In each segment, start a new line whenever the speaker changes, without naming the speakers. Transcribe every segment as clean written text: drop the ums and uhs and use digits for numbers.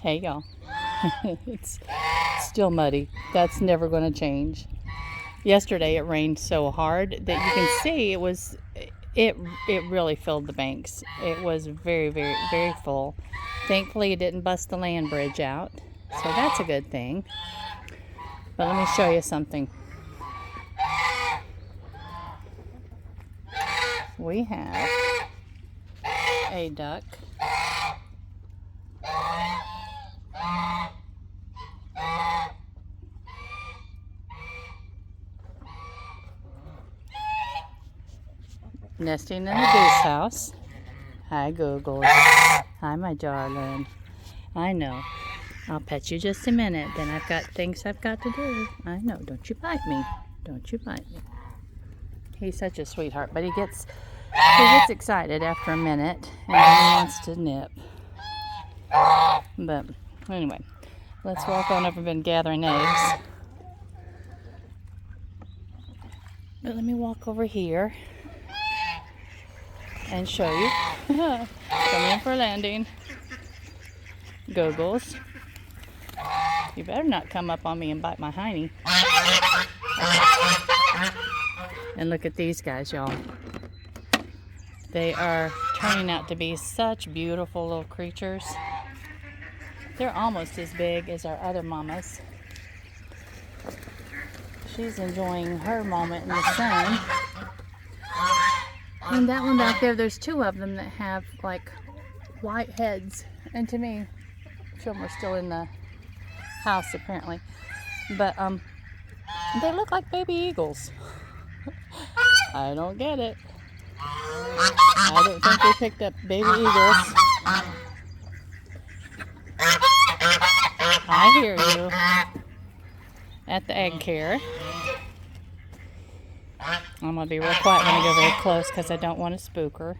Hey y'all. It's still muddy. That's never going to change. Yesterday it rained so hard that you can see it really filled the banks. It was very, very, very full. Thankfully it didn't bust the land bridge out, so that's a good thing. But let me show you something. We have a duck. Nesting in the goose house. Hi, Googles. Hi, my darling. I know. I'll pet you just a minute. Then I've got things I've got to do. I know. Don't you bite me. Don't you bite me. He's such a sweetheart, but he gets excited after a minute and then he wants to nip. But anyway, let's walk on over and gathering eggs. But let me walk over here and show you. Come in for a landing. Googles. You better not come up on me and bite my hiney. And look at these guys, y'all. They are turning out to be such beautiful little creatures. They're almost as big as our other mamas. She's enjoying her moment in the sun. And that one back there, there's two of them that have like white heads. And to me, two of them are still in the house apparently. But they look like baby eagles. I don't get it. I don't think they picked up baby eagles. I hear you at the egg care. I'm going to be real quiet when I go very close because I don't want to spook her.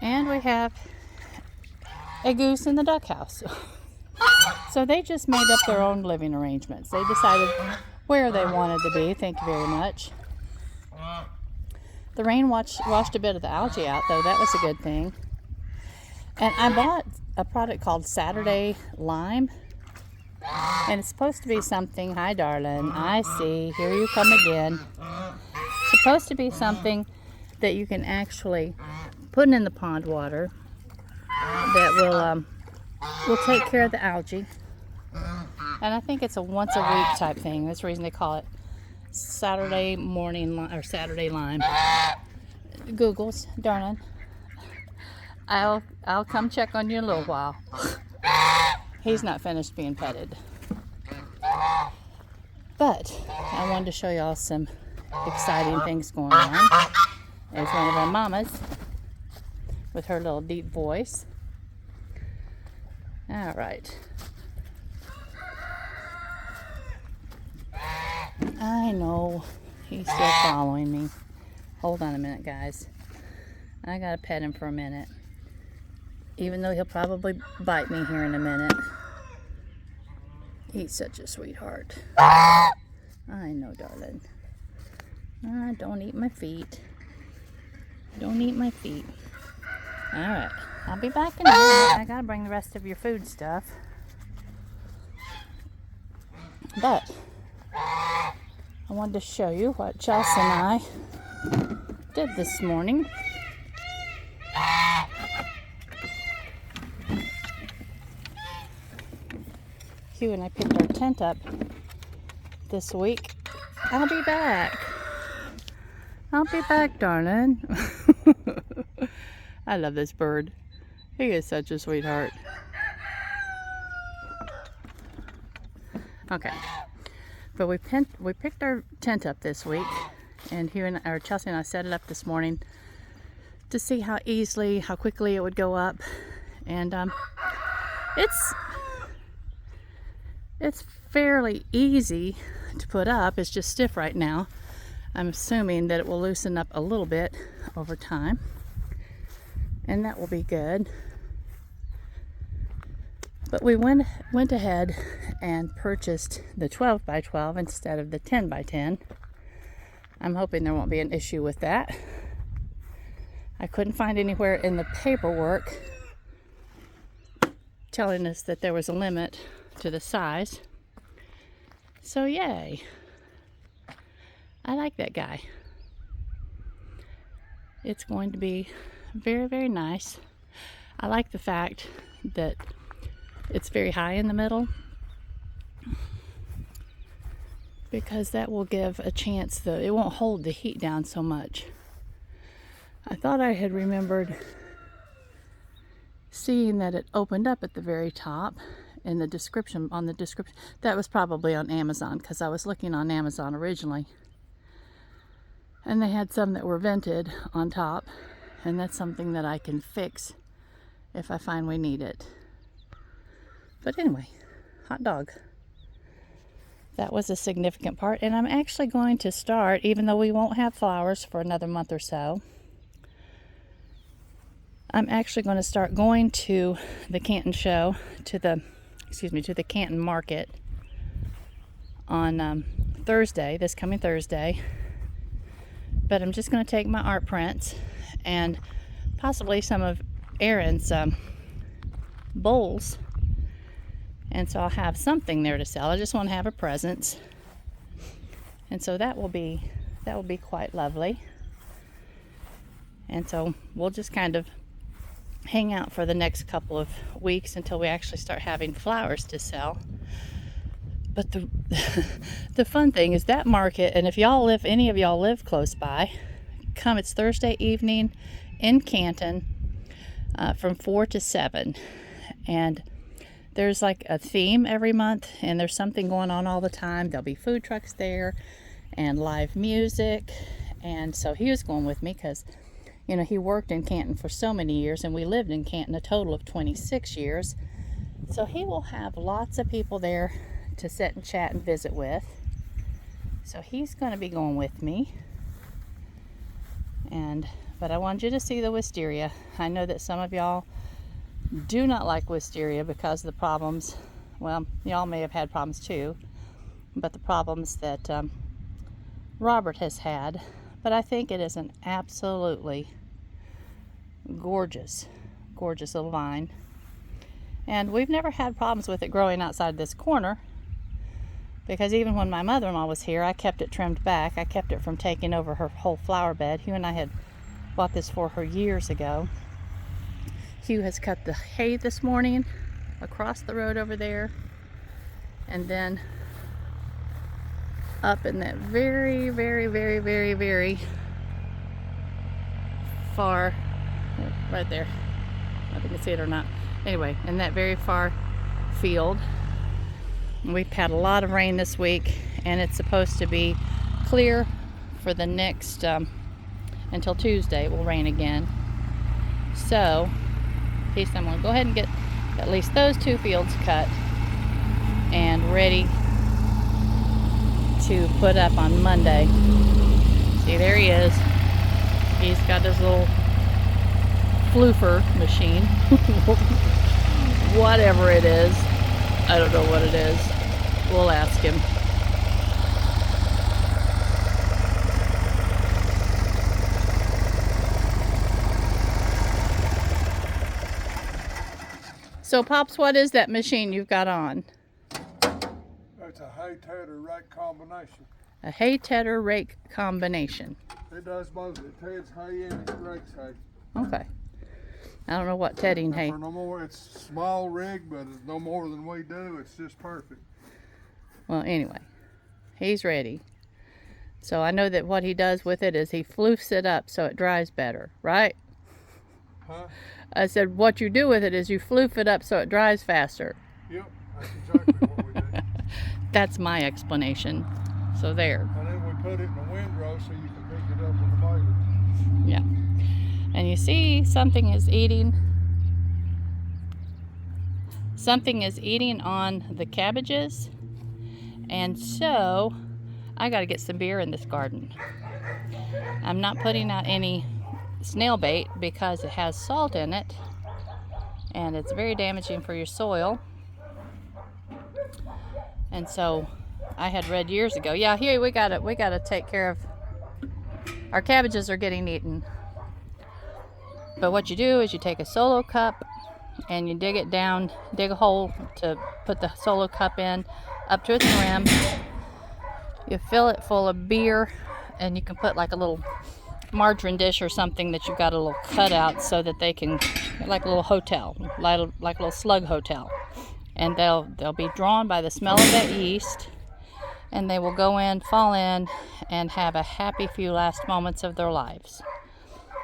And we have a goose in the duck house. So they just made up their own living arrangements. They decided where they wanted to be. Thank you very much. The rain washed a bit of the algae out, though. That was a good thing. And I bought a product called Saturday Lime. And it's supposed to be something, hi darling, I see, here you come again. It's supposed to be something that you can actually put in the pond water that will take care of the algae. And I think it's a once a week type thing. That's the reason they call it Saturday morning or Saturday Lime. Googles, darling. I'll come check on you in a little while. He's not finished being petted. But I wanted to show y'all some exciting things going on. There's one of our mamas with her little deep voice. All right. I know. He's still following me. Hold on a minute, guys. I gotta pet him for a minute. Even though he'll probably bite me here in a minute. He's such a sweetheart. I know, darling. Don't eat my feet. Don't eat my feet. Alright, I'll be back in a minute. I gotta bring the rest of your food stuff. But I wanted to show you what Chelsea and I did this morning. Hugh and I picked our tent up this week. I'll be back. I'll be back, darling. I love this bird. He is such a sweetheart. Okay, but we picked our tent up this week, and Chelsea and I set it up this morning to see how quickly it would go up. And it's fairly easy to put up. It's just stiff right now. I'm assuming that it will loosen up a little bit over time, and that will be good. But we went ahead and purchased the 12 by 12 instead of the 10 by 10. I'm hoping there won't be an issue with that. I couldn't find anywhere in the paperwork telling us that there was a limit to the size. So yay. I like that guy. It's going to be very, very nice. I like the fact that it's very high in the middle, because that will give a chance that it won't hold the heat down so much. I thought I had remembered seeing that it opened up at the very top in the description, that was probably on Amazon, because I was looking on Amazon originally, and they had some that were vented on top, and that's something that I can fix if I find we need it. But anyway, hot dog. That was a significant part, and I'm actually going to start, even though we won't have flowers for another month or so, I'm actually going to start going to the Canton show, to the Canton market on Thursday, this coming Thursday. But I'm just going to take my art prints and possibly some of Aaron's bowls, and so I'll have something there to sell. I just want to have a presence, and so that will be quite lovely. And so we'll just kind of hang out for the next couple of weeks until we actually start having flowers to sell. But the fun thing is that market, and if any of y'all live close by, come. It's Thursday evening in Canton from 4 to 7, and there's like a theme every month, and there's something going on all the time. There'll be food trucks there and live music, and so he was going with me because, you know, he worked in Canton for so many years, and we lived in Canton a total of 26 years. So he will have lots of people there to sit and chat and visit with. So he's going to be going with me. But I wanted you to see the wisteria. I know that some of y'all do not like wisteria because of the problems. Well, y'all may have had problems too, but the problems that Robert has had. But I think it is an absolutely gorgeous little vine. And we've never had problems with it growing outside this corner, because even when my mother-in-law was here, I kept it trimmed back. I kept it from taking over her whole flower bed. Hugh and I had bought this for her years ago. Hugh has cut the hay this morning across the road over there, and then up in that very, very, very, very, very far, right there, I don't know if you can see it or not, anyway, in that very far field. We've had a lot of rain this week, and it's supposed to be clear for the next until Tuesday. It will rain again. So I'm going to go ahead and get at least those 2 fields cut and ready to put up on Monday. See, there he is. He's got his little floofer machine. Whatever it is. I don't know what it is. We'll ask him. So, Pops, what is that machine you've got on?
It's a hay tedder rake combination.
A hay tedder rake combination.
It does both. It teds hay and it rakes hay.
Okay. I don't know what tedding hay.
For no more, it's small rig, but it's no more than we do. It's just perfect.
Well, anyway, he's ready. So I know that what he does with it is he floofs it up so it dries better, right?
Huh?
I said what you do with it is you floof it up so it dries faster.
Yep, that's exactly what we do.
That's my explanation. So there.
And then we put it in a windrow so you can pick it up with a baler.
Yeah. And you see something is eating on the cabbages. And so I got to get some beer in this garden. I'm not putting out any snail bait because it has salt in it and it's very damaging for your soil. And so I had read years ago, yeah, here we gotta take care of our cabbages are getting eaten. But what you do is you take a solo cup and you dig it down, dig a hole to put the solo cup in up to its rim. You fill it full of beer, and you can put like a little margarine dish or something that you've got a little cutout so that they can, like a little hotel, like a little slug hotel. And they'll be drawn by the smell of that yeast, and they will go in, fall in, and have a happy few last moments of their lives.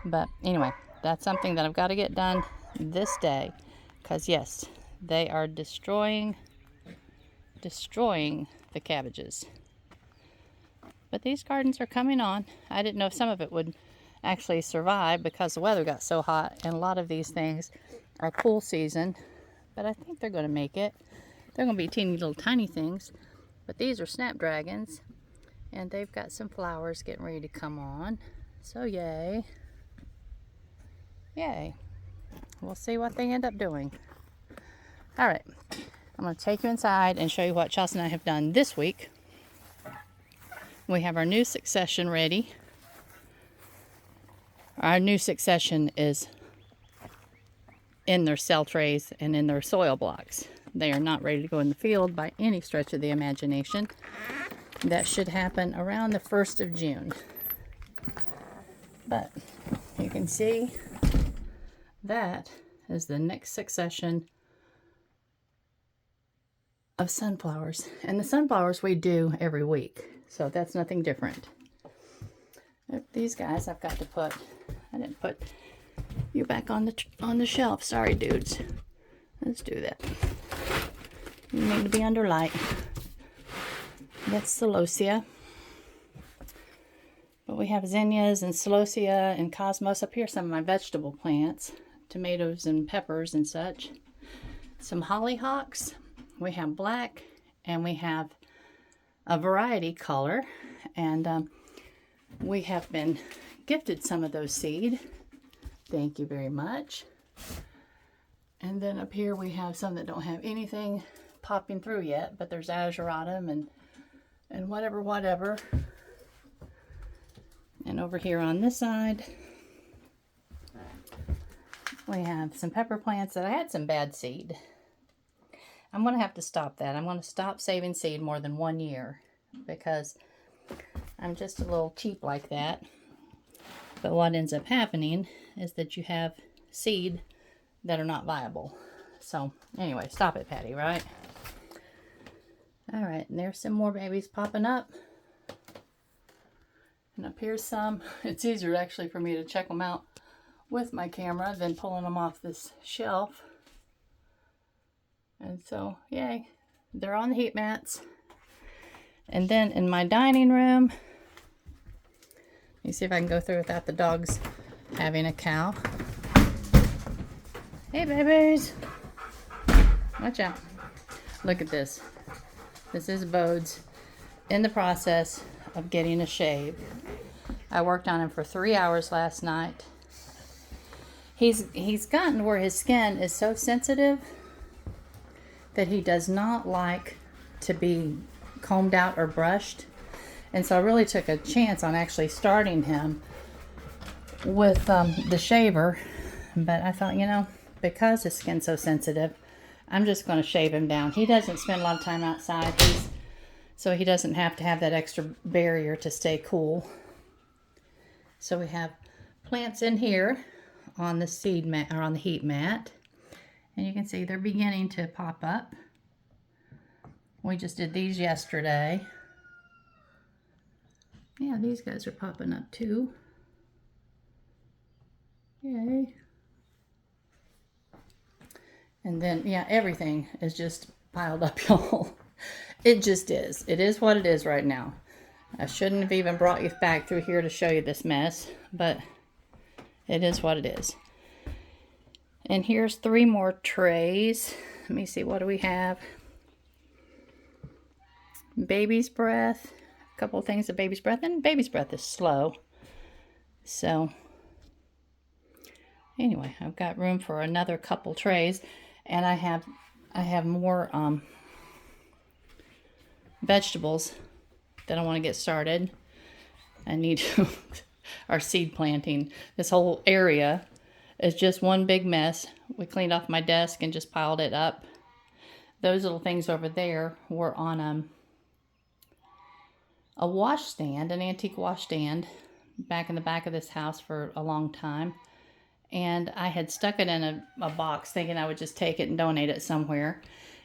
But anyway, that's something that I've got to get done this day, because yes, they are destroying the cabbages. But these gardens are coming on. I didn't know if some of it would actually survive because the weather got so hot, and a lot of these things are cool season, but I think they're going to make it. They're going to be teeny little tiny things, but these are snapdragons, and they've got some flowers getting ready to come on. So yay. We'll see what they end up doing. All right, I'm going to take you inside and show you what Chelsea and I have done this week. We have our new succession ready. Our new succession is in their cell trays and in their soil blocks. They are not ready to go in the field by any stretch of the imagination. That should happen around the 1st of June. But you can see that is the next succession of sunflowers. And the sunflowers we do every week, so that's nothing different. These guys I've got to put, I didn't put you back on the shelf. Sorry, dudes. Let's do that. You need to be under light. That's celosia. But we have zinnias and celosia and cosmos. Up here, some of my vegetable plants, tomatoes and peppers and such. Some hollyhocks. We have black, and we have a variety color, and we have been gifted some of those seed. Thank you very much. And then up here we have some that don't have anything popping through yet, but there's azuratum and whatever. And over here on this side, we have some pepper plants that I had some bad seed. I'm going to have to stop that. I'm going to stop saving seed more than 1 year because I'm just a little cheap like that. But what ends up happening is that you have seed that are not viable. So anyway, stop it, Patty, right? All right, and there's some more babies popping up. And up here's some. It's easier actually for me to check them out with my camera than pulling them off this shelf. And so, yay, they're on the heat mats. And then in my dining room, let me see if I can go through without the dogs having a cow. Hey, babies. Watch out. Look at this. This is Bode's in the process of getting a shave. I worked on him for 3 hours last night. He's gotten where his skin is so sensitive that he does not like to be combed out or brushed. And so I really took a chance on actually starting him with the shaver. But I thought, you know, because his skin's so sensitive, I'm just going to shave him down. He doesn't spend a lot of time outside, so he doesn't have to have that extra barrier to stay cool. So we have plants in here on the seed mat, or on the heat mat. And you can see they're beginning to pop up. We just did these yesterday. Yeah, these guys are popping up too. Yay. And then, yeah, everything is just piled up, y'all. It just is. It is what it is right now. I shouldn't have even brought you back through here to show you this mess, but It is what it is. And here's 3 more trays. Let me see, what do we have? Baby's breath. A couple of things of baby's breath. And baby's breath is slow. So, anyway, I've got room for another couple trays. And I have more vegetables that I want to get started. I need to, our seed planting. This whole area is just one big mess. We cleaned off my desk and just piled it up. Those little things over there were on a wash stand, an antique wash stand, back in the back of this house for a long time. And I had stuck it in a box thinking I would just take it and donate it somewhere.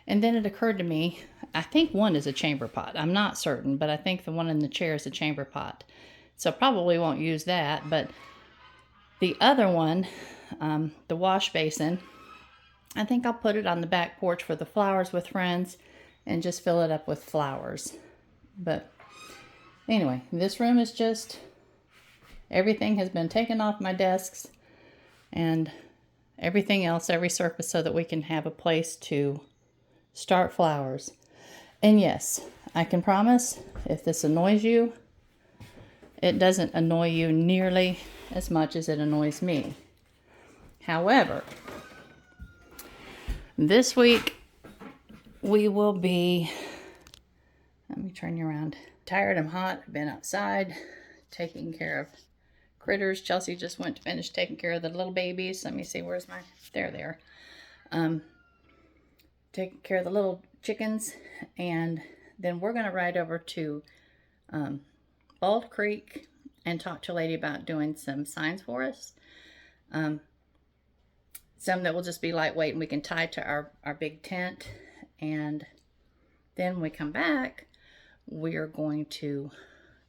And then it occurred to me, I think one is a chamber pot. I'm not certain, but I think the one in the chair is a chamber pot. So probably won't use that, but the other one, the wash basin, I think I'll put it on the back porch for the flowers with friends and just fill it up with flowers. But anyway, this room is just, everything has been taken off my desks and everything else, every surface, so that we can have a place to start flowers. And yes, I can promise, if this annoys you, it doesn't annoy you nearly as much as it annoys me. However, this week we will be, let me turn you around. Tired, I'm hot, I've been outside taking care of critters. Chelsea just went to finish taking care of the little babies. Let me see, where's my, there they are. Taking care of the little chickens, and then we're going to ride over to Bald Creek and talk to a lady about doing some signs for us. Some that will just be lightweight and we can tie to our big tent. And then when we come back, we are going to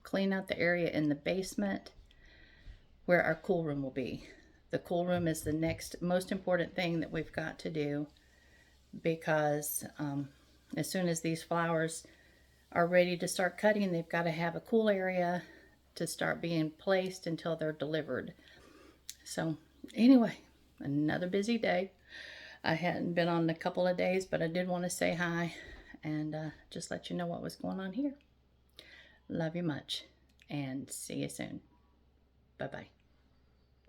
clean out the area in the basement where our cool room will be. The cool room is the next most important thing that we've got to do, because as soon as these flowers are ready to start cutting, they've got to have a cool area to start being placed until they're delivered. So anyway, another busy day. I hadn't been on in a couple of days, but I did want to say hi and just let you know what was going on here. Love you much, and see you soon. Bye-bye.